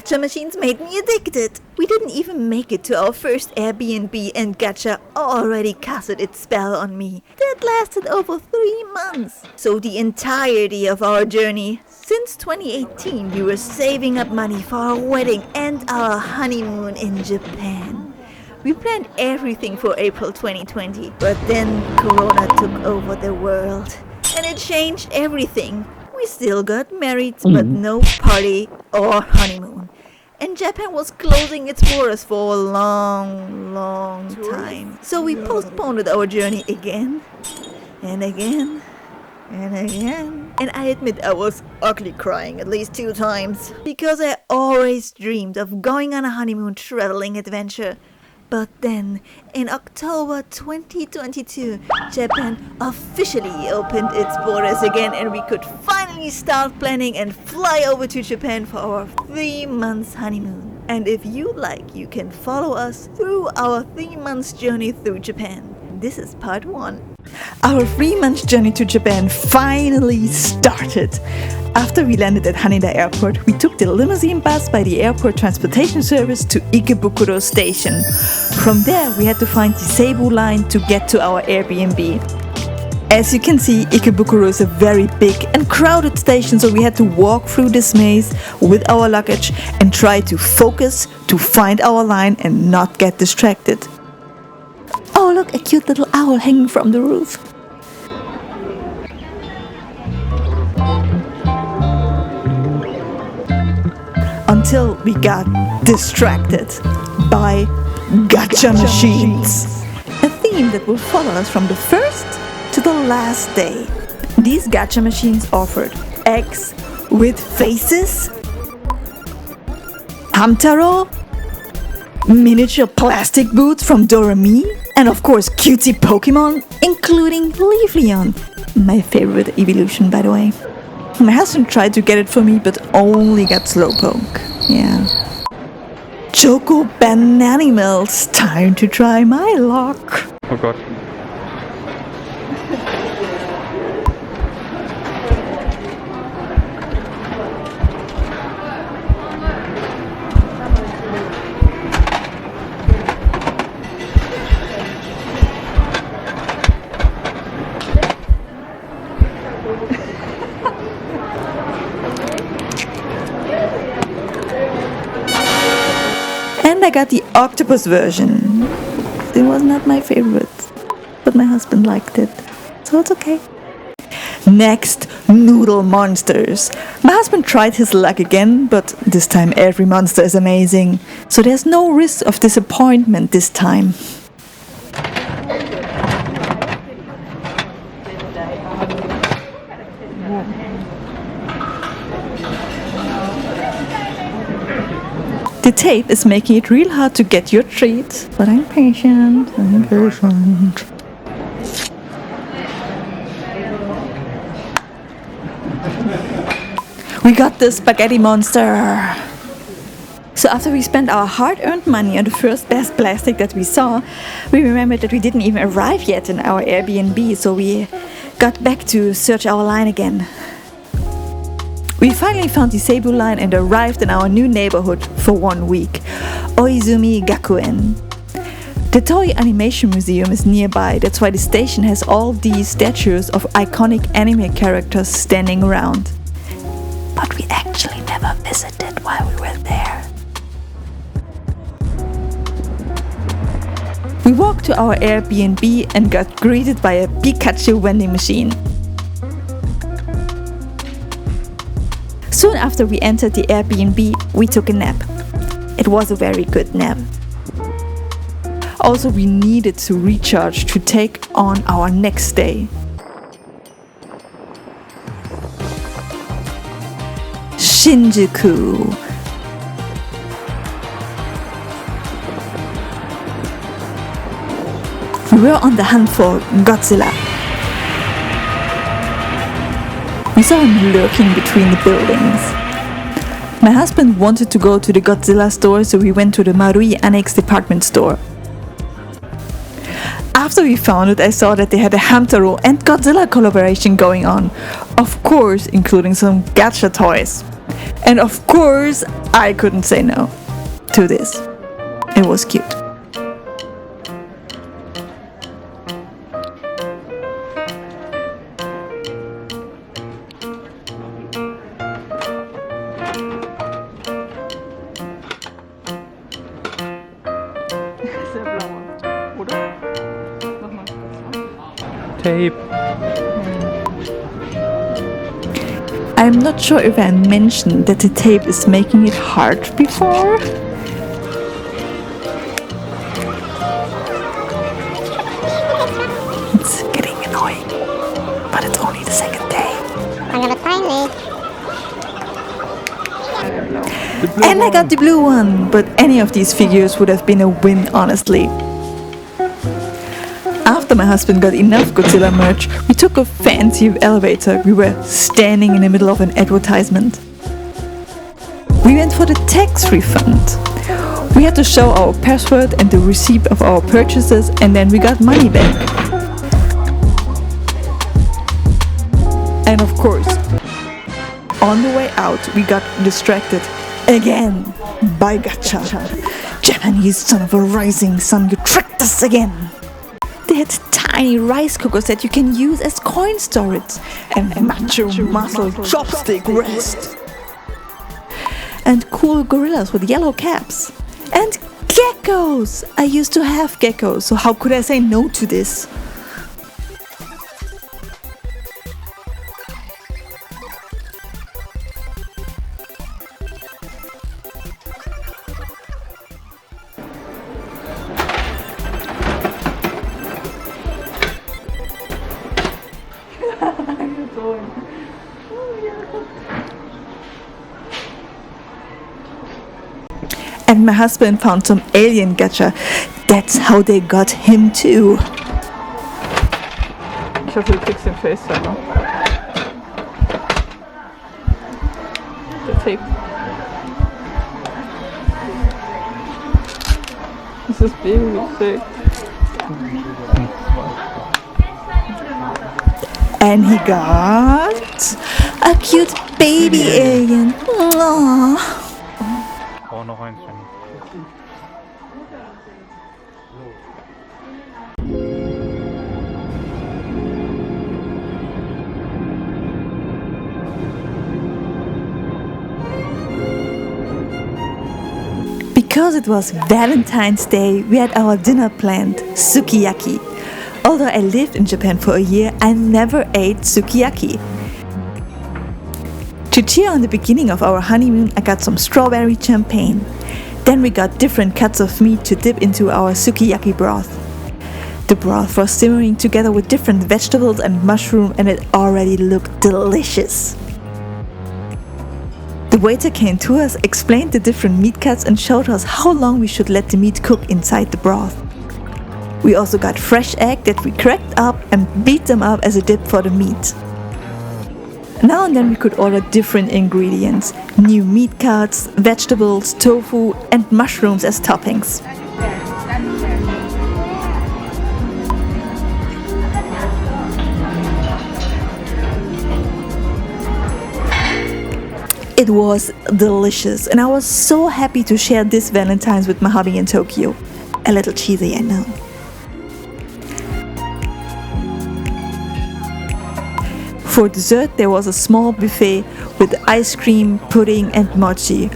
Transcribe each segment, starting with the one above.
gacha machines made me addicted. We didn't even make it to our first Airbnb and gacha already casted its spell on me. That lasted over 3 months. So the entirety of our journey, since 2018, we were saving up money for our wedding and our honeymoon in Japan. We planned everything for April 2020, but then Corona took over the world and it changed everything. We still got married, but no party or honeymoon. And Japan was closing its borders for a long time. So we postponed our journey again and again and again. And I admit I was ugly crying at least 2 times. Because I always dreamed of going on a honeymoon traveling adventure. But then, in October 2022, Japan officially opened its borders again and we could finally start planning and fly over to Japan for our 3 months honeymoon. And if you like, you can follow us through our 3 months journey through Japan. This is part 1. Our 3 months journey to Japan finally started. After we landed at Haneda Airport, we took the limousine bus by the airport transportation service to Ikebukuro Station. From there, we had to find the Seibu line to get to our Airbnb. As you can see, Ikebukuro is a very big and crowded station, so we had to walk through this maze with our luggage and try to focus to find our line and not get distracted. Oh look, a cute little owl hanging from the roof. Until we got distracted by gacha machines. A theme that will follow us from the first to the last day. These gacha machines offered eggs with faces, Hamtaro, miniature plastic boots from Doremi, and of course cutie Pokémon, including Leafeon, my favorite evolution by the way. My husband tried to get it for me, but only got Slowpoke. Yeah. Choco Bananimals, time to try my luck. Oh god. And I got the octopus version. It was not my favorite, but my husband liked it, so it's okay. Next, noodle monsters. My husband tried his luck again, but this time every monster is amazing, so there's no risk of disappointment this time. The tape is making it real hard to get your treat, but I'm patient. We got the spaghetti monster! So after we spent our hard-earned money on the first best plastic that we saw, we remembered that we didn't even arrive yet in our Airbnb, so we got back to search our line again. We finally found the Seibu line and arrived in our new neighborhood for 1 week, Oizumi Gakuen. The Toei Animation Museum is nearby, that's why the station has all these statues of iconic anime characters standing around. But we actually never visited while we were there. We walked to our Airbnb and got greeted by a Pikachu vending machine. Soon after we entered the Airbnb, we took a nap. It was a very good nap. Also, we needed to recharge to take on our next day. Shinjuku. We were on the hunt for Godzilla. We saw him lurking between the buildings. My husband wanted to go to the Godzilla store, so we went to the Marui Annex department store. After we found it, I saw that they had a Hamtaro and Godzilla collaboration going on. Of course, including some gacha toys. And of course, I couldn't say no to this. It was cute. Tape. I'm not sure if I mentioned that the tape is making it hard before. It's getting annoying, but it's only the second day. I got a tiny. And I got the blue one, but any of these figures would have been a win, honestly. After my husband got enough Godzilla merch, we took a fancy elevator. We were standing in the middle of an advertisement. We went for the tax refund. We had to show our password and the receipt of our purchases, and then we got money back. And of course, on the way out, we got distracted again by Gacha. Japanese son of a rising sun, you tricked us again. They had tiny rice cookers that you can use as coin storage, and macho muscle chopstick rest, and cool gorillas with yellow caps, and geckos. I used to have geckos, so how could I say no to this? And my husband found some alien gacha. That's how they got him too. Ich hoffe, du kriegst den FaceTimer. Der Tape. Das ist Baby sick. And he got a cute baby alien. Aww. Oh, noch eins. Because it was Valentine's Day, we had our dinner planned, Sukiyaki. Although I lived in Japan for a year, I never ate Sukiyaki. To cheer on the beginning of our honeymoon, I got some strawberry champagne. Then we got different cuts of meat to dip into our Sukiyaki broth. The broth was simmering together with different vegetables and mushroom, and it already looked delicious. The waiter came to us, explained the different meat cuts, and showed us how long we should let the meat cook inside the broth. We also got fresh egg that we cracked up and beat them up as a dip for the meat. Now and then we could order different ingredients, new meat cuts, vegetables, tofu, and mushrooms as toppings. It was delicious, and I was so happy to share this Valentine's with my hubby in Tokyo. A little cheesy, I know. For dessert, there was a small buffet with ice cream, pudding, and mochi.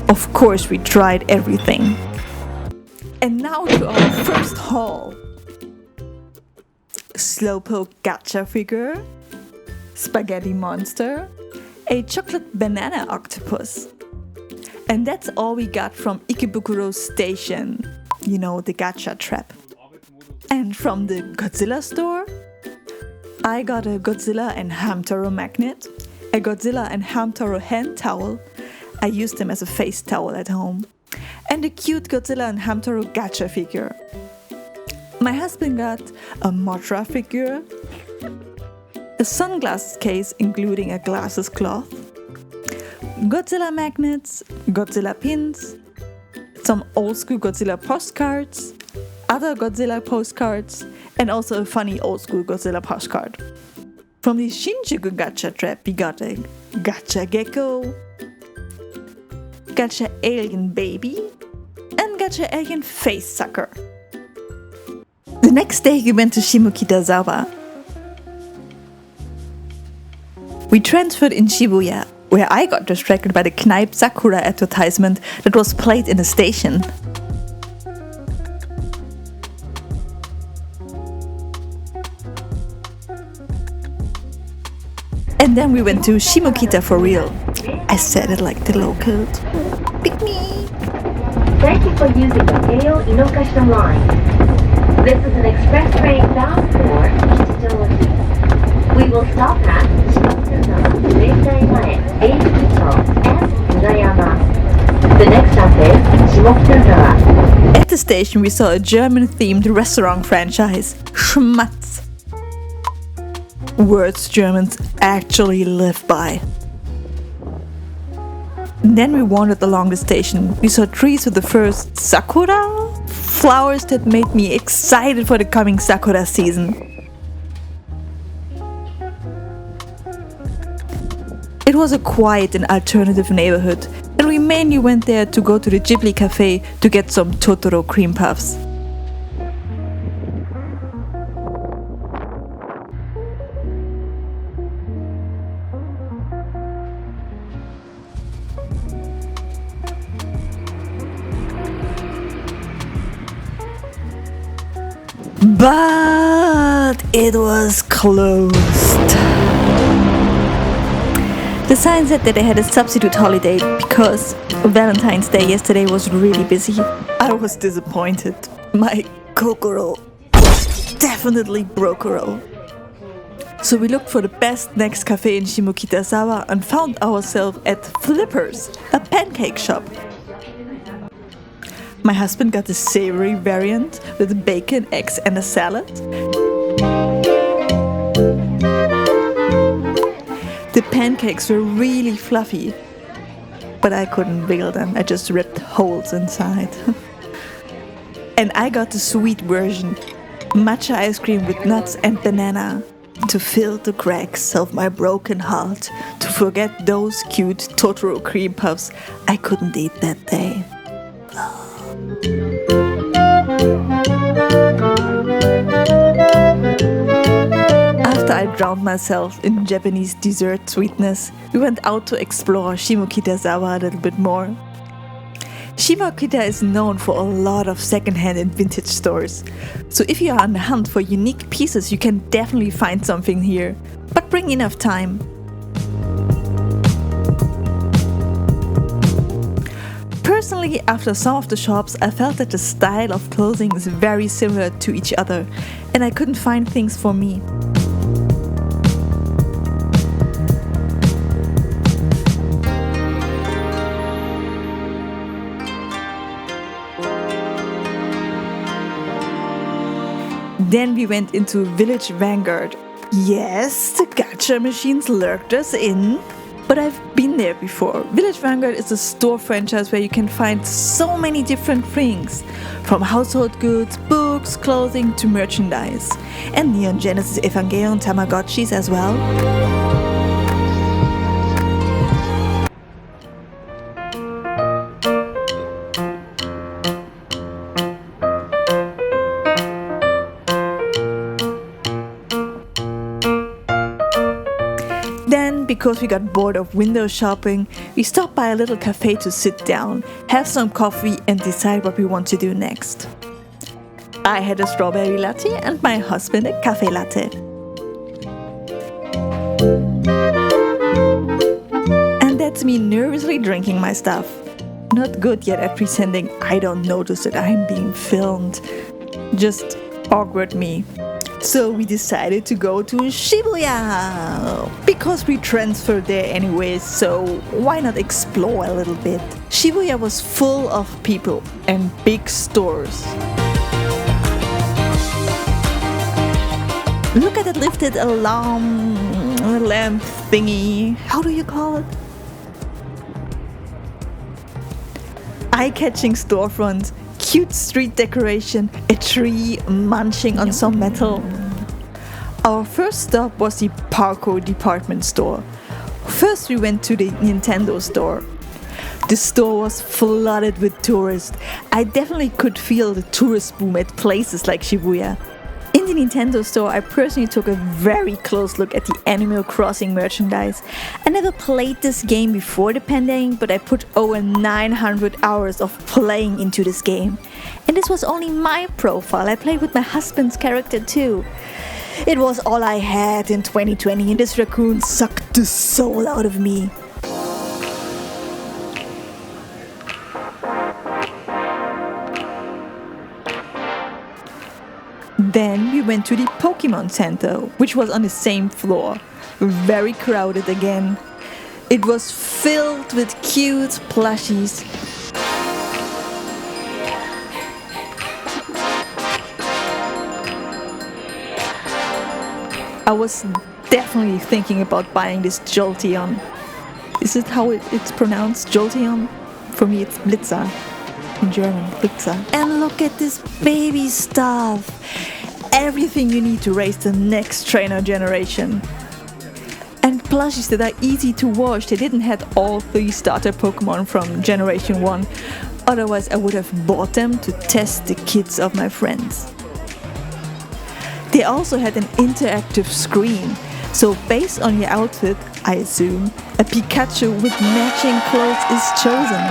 Of course, we tried everything. And now to our first haul. Slowpoke gacha figure, spaghetti monster, a chocolate banana octopus. And that's all we got from Ikebukuro Station. You know, the gacha trap. And from the Godzilla store, I got a Godzilla and Hamtaro magnet, a Godzilla and Hamtaro hand towel. I used them as a face towel at home. And a cute Godzilla and Hamtaro gacha figure. My husband got a Mothra figure, a sunglasses case including a glasses cloth, Godzilla magnets, Godzilla pins, some old school Godzilla postcards, other Godzilla postcards, and also a funny old school Godzilla postcard. From the Shinjuku gacha trap we got a gacha gecko, Gacha Alien Baby, and Gacha Alien Face Sucker. The next day we went to Shimokitazawa. We transferred in Shibuya, where I got distracted by the Kneipe Sakura advertisement that was played in the station. And then we went to Shimokita for real. I said it like the locals. Pick me! Thank you for using the Keio Inokashita line. This is an express train bound for Shibuya. We will stop at Shimokitazawa, Vending Mae, Eibito, and Murayama. The next stop is Shimokitazawa. At the station we saw a German-themed restaurant franchise, Schmatz. Words Germans actually live by. Then we wandered along the station. We saw trees with the first sakura, flowers that made me excited for the coming sakura season. It was a quiet and alternative neighborhood, and we mainly went there to go to the Ghibli Café to get some Totoro cream puffs. But it was closed. The sign said that they had a substitute holiday because Valentine's Day yesterday was really busy. I was disappointed. My kokoro was definitely brokero. So we looked for the best next cafe in Shimokitazawa and found ourselves at Flippers, a pancake shop. My husband got the savory variant with bacon, eggs and a salad. The pancakes were really fluffy, but I couldn't wiggle them, I just ripped holes inside. And I got the sweet version, matcha ice cream with nuts and banana, to fill the cracks of my broken heart, to forget those cute Totoro cream puffs I couldn't eat that day. After I drowned myself in Japanese dessert sweetness, we went out to explore Shimokitazawa a little bit more. Shimokita is known for a lot of secondhand and vintage stores, so if you are on the hunt for unique pieces, you can definitely find something here, but bring enough time. Personally, after some of the shops, I felt that the style of clothing is very similar to each other, and I couldn't find things for me. Then we went into Village Vanguard. Yes, the gacha machines lurked us in. But I've been there before. Village Vanguard is a store franchise where you can find so many different things. From household goods, books, clothing to merchandise. And Neon Genesis Evangelion Tamagotchis as well. Because we got bored of window shopping, we stopped by a little cafe to sit down, have some coffee and decide what we want to do next. I had a strawberry latte and my husband a cafe latte. And that's me nervously drinking my stuff. Not good yet at pretending I don't notice that I'm being filmed. Just awkward me. So we decided to go to Shibuya, because we transferred there anyways, so why not explore a little bit? Shibuya was full of people and big stores. Look at that lifted alarm lamp thingy. How do you call it? Eye-catching storefronts. Cute street decoration, a tree munching on some metal. Our first stop was the PARCO department store. First we went to the Nintendo store. The store was flooded with tourists. I definitely could feel the tourist boom at places like Shibuya. In the Nintendo store, I personally took a very close look at the Animal Crossing merchandise. I never played this game before the pandemic, but I put over 900 hours of playing into this game. And this was only my profile. I played with my husband's character too. It was all I had in 2020, and this raccoon sucked the soul out of me. Then we went to the Pokémon Center, which was on the same floor. Very crowded again. It was filled with cute plushies. I was definitely thinking about buying this Jolteon. Is it how it's pronounced? Jolteon? For me it's Blitzer. In German, Blitzer. And look at this baby stuff. Everything you need to raise the next trainer generation. And plushies that are easy to wash. They didn't have all 3 starter Pokemon from Generation 1. Otherwise I would have bought them to test the kids of my friends. They also had an interactive screen. So based on your outfit, I assume, a Pikachu with matching clothes is chosen.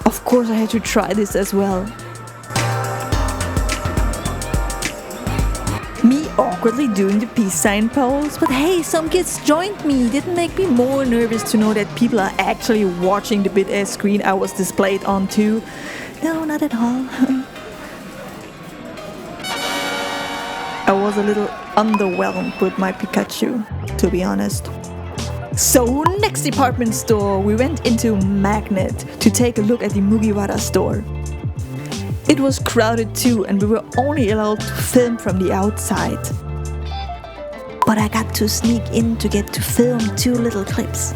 Of course I had to try this as well. Me awkwardly doing the peace sign pose, but hey, some kids joined me. Didn't make me more nervous to know that people are actually watching the big-ass screen I was displayed on too. No, not at all. I was a little underwhelmed with my Pikachu, to be honest. So, next department store, we went into Magnet to take a look at the Mugiwara store. It was crowded too, and we were only allowed to film from the outside. But I got to sneak in to get to film 2 little clips.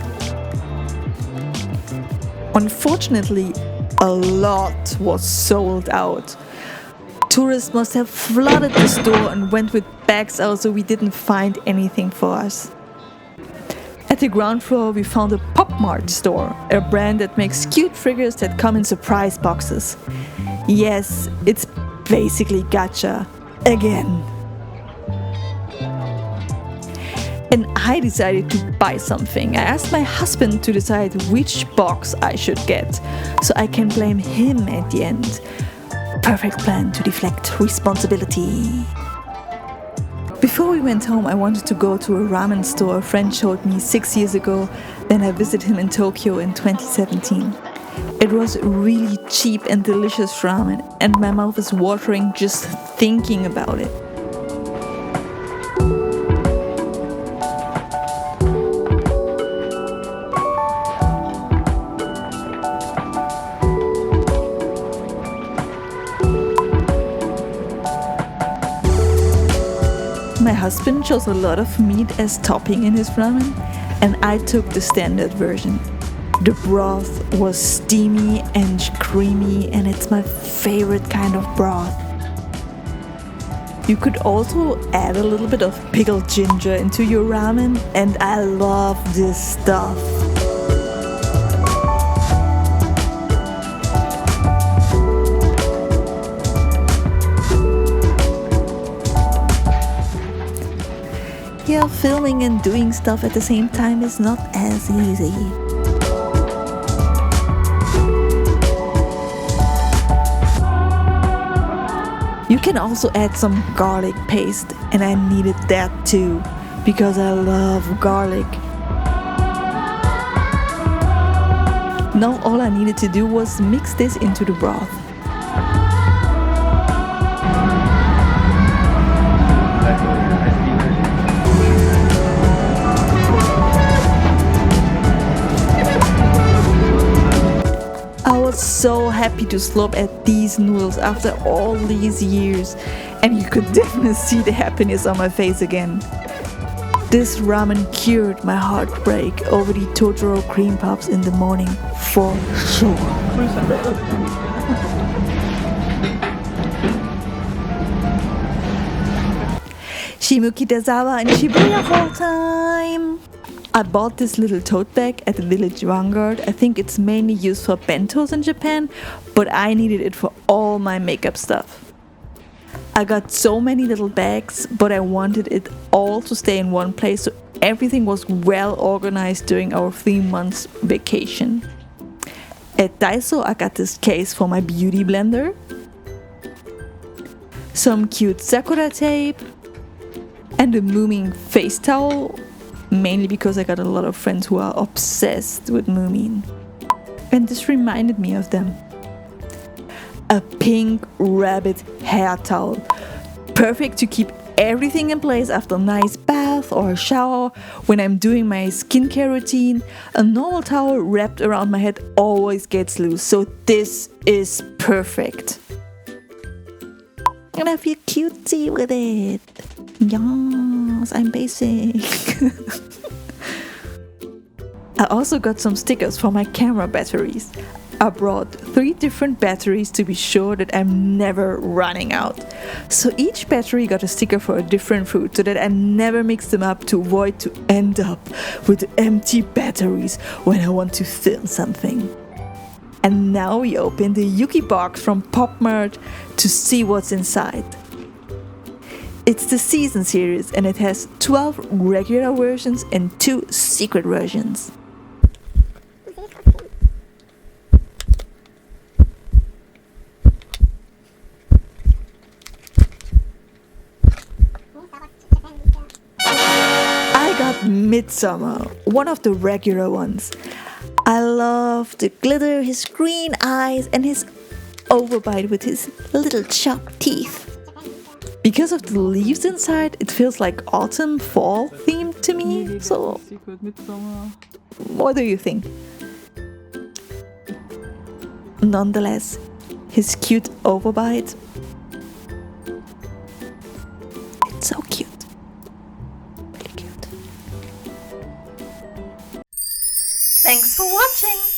Unfortunately, a lot was sold out. Tourists must have flooded the store and went with bags out, so we didn't find anything for us. At the ground floor we found a Pop Mart store, a brand that makes cute figures that come in surprise boxes. Yes, it's basically Gacha. Again. And I decided to buy something. I asked my husband to decide which box I should get, so I can blame him at the end. Perfect plan to deflect responsibility. Before we went home, I wanted to go to a ramen store a friend showed me 6 years ago. Then I visited him in Tokyo in 2017. It was really cheap and delicious ramen, and my mouth is watering just thinking about it. My husband chose a lot of meat as topping in his ramen, and I took the standard version. The broth was steamy and creamy, and it's my favorite kind of broth. You could also add a little bit of pickled ginger into your ramen, and I love this stuff. Yeah, filming and doing stuff at the same time is not as easy. You can also add some garlic paste, and I needed that too, because I love garlic. Now all I needed to do was mix this into the broth. I was so happy to slurp at these noodles after all these years, and you could definitely see the happiness on my face again. This ramen cured my heartbreak over the Totoro cream puffs in the morning, for sure. Shimokitazawa in Shibuya whole time. I bought this little tote bag at the village Vanguard. I think it's mainly used for bentos in Japan, but I needed it for all my makeup stuff. I got so many little bags, but I wanted it all to stay in one place so everything was well organized during our 3 months vacation. At Daiso I got this case for my beauty blender, some cute sakura tape, and a Moomin face towel, mainly because I got a lot of friends who are obsessed with Moomin. And this reminded me of them. A pink rabbit hair towel, perfect to keep everything in place after a nice bath or a shower. When I'm doing my skincare routine, a normal towel wrapped around my head always gets loose, so this is perfect. And I feel cutesy with it. Yes, I'm basic. I also got some stickers for my camera batteries. I brought 3 different batteries to be sure that I'm never running out. So each battery got a sticker for a different food so that I never mix them up to avoid to end up with empty batteries when I want to film something. And now we open the Yuki box from Pop Mart to see what's inside. It's the season series and it has 12 regular versions and 2 secret versions. I got Midsummer, one of the regular ones. I love the glitter, his green eyes, and his overbite with his little sharp teeth. Because of the leaves inside, it feels like autumn, fall themed to me. So, what do you think? Nonetheless, his cute overbite. It's so cute. Really cute. Thanks for watching.